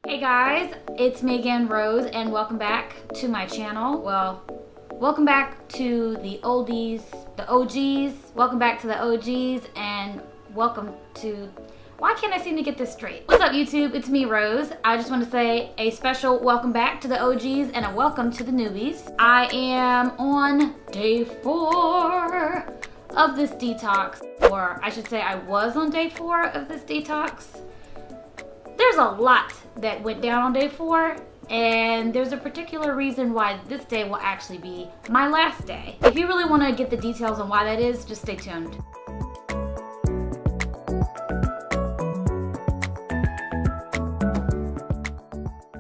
Hey guys, it's me again, Rose, and welcome back to my channel. Well, welcome back to the oldies, the OGs. Welcome back to the OGs, and welcome to... Why can't I seem to get this straight? What's up, YouTube? It's me, Rose. I just want to say a special welcome back to the OGs and a welcome to the newbies. I am on day 4 of this detox, or I should say I was on day 4 of this detox. There's a lot that went down on day 4, and there's a particular reason why this day will actually be my last day. If you really want to get the details on why that is, just stay tuned.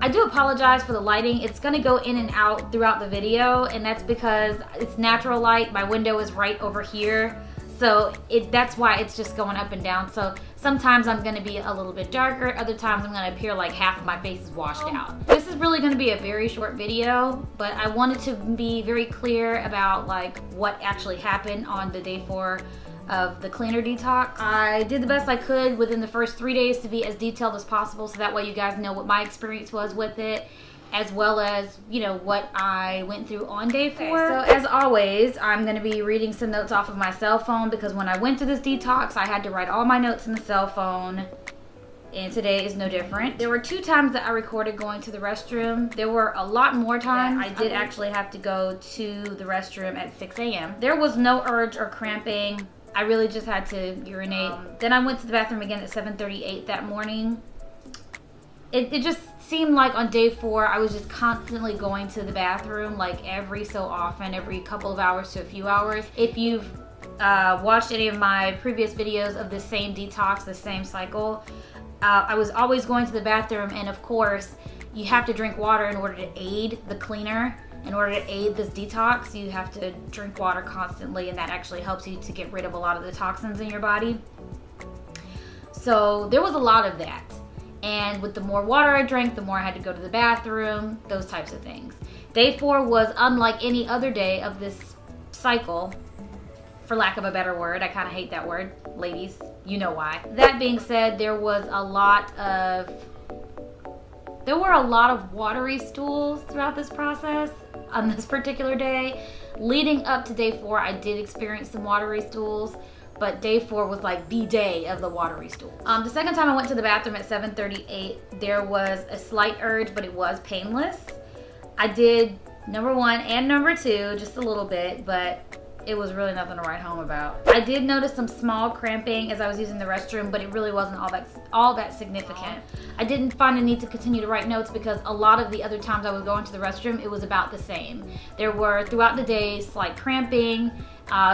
I do apologize for the lighting. It's gonna go in and out throughout the video, and that's because it's natural light. My window is right over here, so that's why it's just going up and down. So sometimes I'm gonna be a little bit darker, other times I'm gonna appear like half of my face is washed out. This is really gonna be a very short video, but I wanted to be very clear about like what actually happened on the day 4 of the cleaner detox. I did the best I could within the first 3 days to be as detailed as possible, so that way you guys know what my experience was with it, as well as, you know, what I went through on day 4. Okay, so as always, I'm gonna be reading some notes off of my cell phone, because when I went through this detox, I had to write all my notes in the cell phone, and today is no different. There were 2 times that I recorded going to the restroom. There were a lot more times I did actually have to go to the restroom at 6 a.m. There was no urge or cramping. I really just had to urinate. Then I went to the bathroom again at 7:38 that morning. It just seemed like on day 4, I was just constantly going to the bathroom, like every so often, every couple of hours to a few hours. If you've watched any of my previous videos of the same detox, the same cycle, I was always going to the bathroom, and of course, you have to drink water in order to aid the cleaner. In order to aid this detox, you have to drink water constantly, and that actually helps you to get rid of a lot of the toxins in your body. So there was a lot of that. And with the more water I drank, the more I had to go to the bathroom, those types of things. Day 4 was unlike any other day of this cycle, for lack of a better word. I kind of hate that word, ladies. You know why. That being said, there were a lot of watery stools throughout this process on this particular day. Leading up to day 4, I did experience some watery stools, but day 4 was like the day of the watery stools. The second time I went to the bathroom at 7:38, there was a slight urge, but it was painless. I did number 1 and number 2, just a little bit, but it was really nothing to write home about. I did notice some small cramping as I was using the restroom, but it really wasn't all that significant. I didn't find a need to continue to write notes because a lot of the other times I was going to the restroom, it was about the same. There were, throughout the day, slight cramping,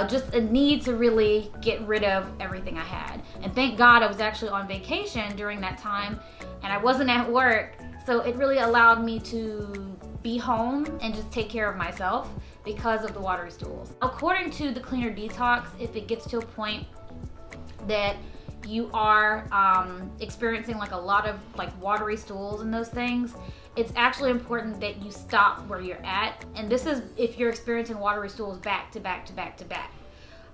just a need to really get rid of everything I had. And thank God I was actually on vacation during that time, and I wasn't at work, so it really allowed me to be home and just take care of myself because of the watery stools. According to the cleaner detox, if it gets to a point that you are experiencing like a lot of like watery stools and those things, it's actually important that you stop where you're at. And this is if you're experiencing watery stools back to back to back to back.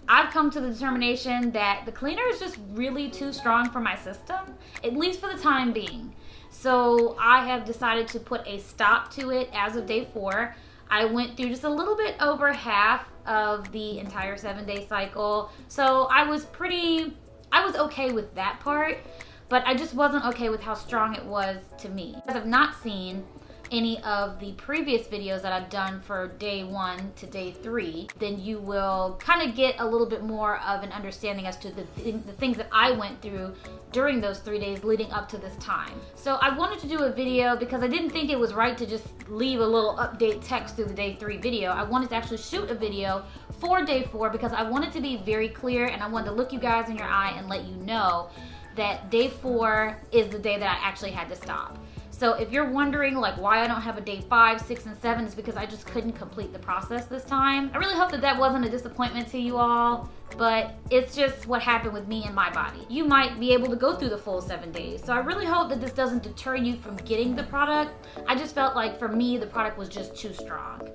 I've come to the determination that the cleaner is just really too strong for my system, at least for the time being. So I have decided to put a stop to it as of day 4. I went through just a little bit over half of the entire 7-day cycle. So I was okay with that part, but I just wasn't okay with how strong it was to me. If I've not seen any of the previous videos that I've done for day 1 to day 3, then you will kind of get a little bit more of an understanding as to the things that I went through during those 3 days leading up to this time. So I wanted to do a video because I didn't think it was right to just leave a little update text through the day 3 video. I wanted to actually shoot a video for day 4 because I wanted to be very clear, and I wanted to look you guys in your eye and let you know that day 4 is the day that I actually had to stop. So if you're wondering like why I don't have a day 5, 6, and 7, it's because I just couldn't complete the process this time. I really hope that that wasn't a disappointment to you all, but it's just what happened with me and my body. You might be able to go through the full 7 days. So I really hope that this doesn't deter you from getting the product. I just felt like for me, the product was just too strong.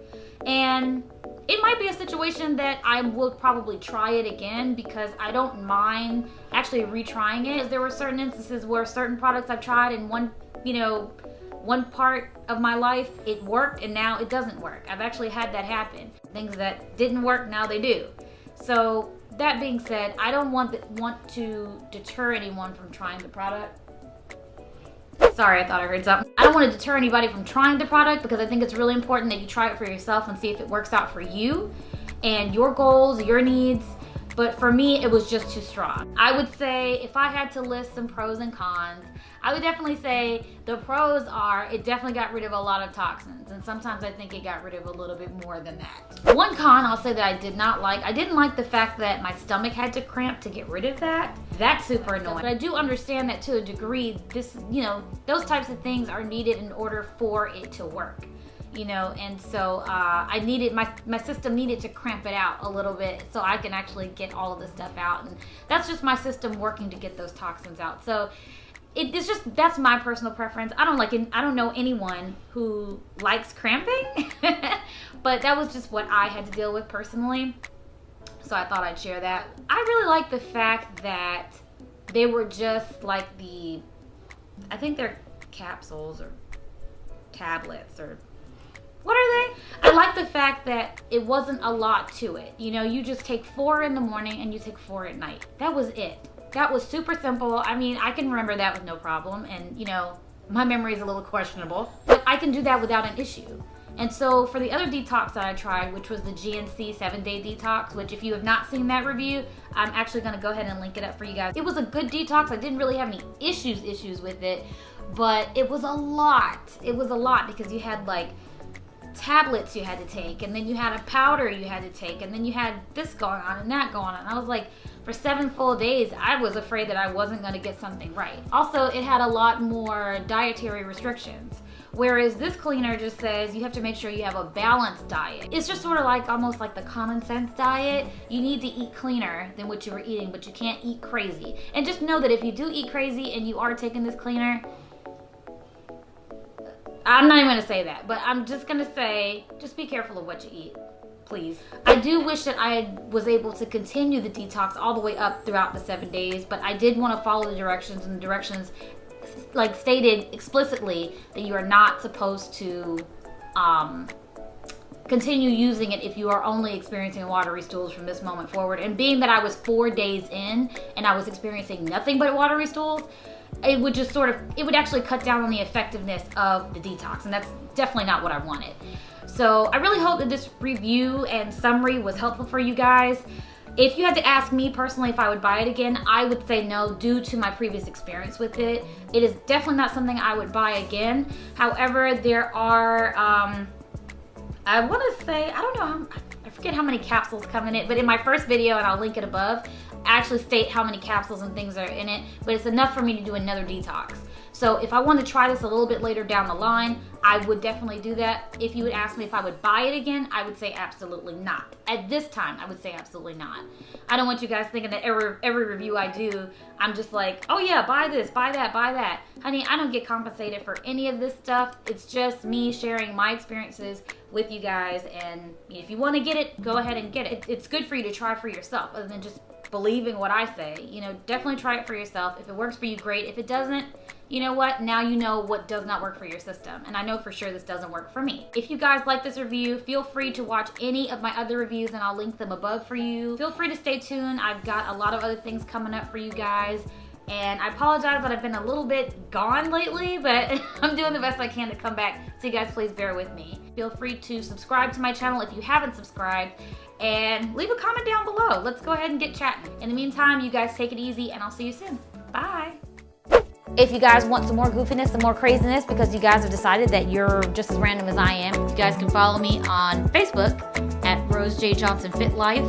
And it might be a situation that I will probably try it again because I don't mind actually retrying it. There were certain instances where certain products I've tried and one, one part of my life, it worked and now it doesn't work. I've actually had that happen. Things that didn't work, now they do. So that being said, I don't want to deter anyone from trying the product. Sorry, I thought I heard something. I don't want to deter anybody from trying the product because I think it's really important that you try it for yourself and see if it works out for you and your goals, your needs. But for me, it was just too strong. I would say if I had to list some pros and cons, I would definitely say the pros are it definitely got rid of a lot of toxins, and sometimes I think it got rid of a little bit more than that. One con I'll say that I did not like, I didn't like the fact that my stomach had to cramp to get rid of that. That's super annoying. But I do understand that to a degree, this, you know, those types of things are needed in order for it to work. You know, and so I needed, my system needed to cramp it out a little bit so I can actually get all of this stuff out, and that's just my system working to get those toxins out. So it's just, that's my personal preference. I don't know anyone who likes cramping, but that was just what I had to deal with personally, so I thought I'd share that. I really like the fact that they were just like I think they're capsules or tablets or what are they? I like the fact that it wasn't a lot to it. You know, you just take 4 in the morning and you take 4 at night. That was it. That was super simple. I mean, I can remember that with no problem. And, you know, my memory is a little questionable. But I can do that without an issue. And so for the other detox that I tried, which was the GNC 7-day detox, which if you have not seen that review, I'm actually going to go ahead and link it up for you guys. It was a good detox. I didn't really have any issues with it. But it was a lot. It was a lot because you had like tablets you had to take, and then you had a powder you had to take, and then you had this going on and that going on. I was like, for 7 full days, I was afraid that I wasn't going to get something right. Also, it had a lot more dietary restrictions, whereas this cleaner just says you have to make sure you have a balanced diet. It's just sort of like almost like the common sense diet. You need to eat cleaner than what you were eating, but you can't eat crazy. And just know that if you do eat crazy and you are taking this cleaner, I'm not even gonna say that, but I'm just gonna say, just be careful of what you eat, please. I do wish that I was able to continue the detox all the way up throughout the 7 days, but I did want to follow the directions, and the directions like stated explicitly that you are not supposed to continue using it if you are only experiencing watery stools from this moment forward. And being that I was 4 days in and I was experiencing nothing but watery stools, it would just it would actually cut down on the effectiveness of the detox, and that's definitely not what I wanted. So I really hope that this review and summary was helpful for you guys. If you had to ask me personally if I would buy it again, I would say no due to my previous experience with it. It is definitely not something I would buy again. However, there are, I want to say, I don't know, I forget how many capsules come in it, but in my first video, and I'll link it above, I actually state how many capsules and things are in it, but it's enough for me to do another detox. So if I want to try this a little bit later down the line, I would definitely do that. If you would ask me if I would buy it again, I would say absolutely not. At this time, I would say absolutely not. I don't want you guys thinking that every review I do, I'm just like, oh yeah, buy this, buy that, buy that. Honey, I don't get compensated for any of this stuff. It's just me sharing my experiences with you guys, and if you want to get it, go ahead and get it. It's good for you to try for yourself, other than just believing what I say. You know, definitely try it for yourself. If it works for you, great. If it doesn't, you know what? Now you know what does not work for your system. And I know for sure this doesn't work for me. If you guys like this review, feel free to watch any of my other reviews, and I'll link them above for you. Feel free to stay tuned. I've got a lot of other things coming up for you guys. And I apologize that I've been a little bit gone lately, but I'm doing the best I can to come back. So you guys, please bear with me. Feel free to subscribe to my channel if you haven't subscribed, and leave a comment down below. Let's go ahead and get chatting. In the meantime, you guys take it easy, and I'll see you soon. Bye. If you guys want some more goofiness, some more craziness, because you guys have decided that you're just as random as I am, you guys can follow me on Facebook at Rose J. Johnson Fit Life,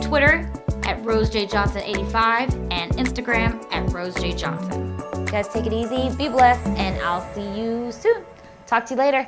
Twitter at Rose J. Johnson 85, and Instagram at Rose J. Johnson. You guys take it easy, be blessed, and I'll see you soon. Talk to you later.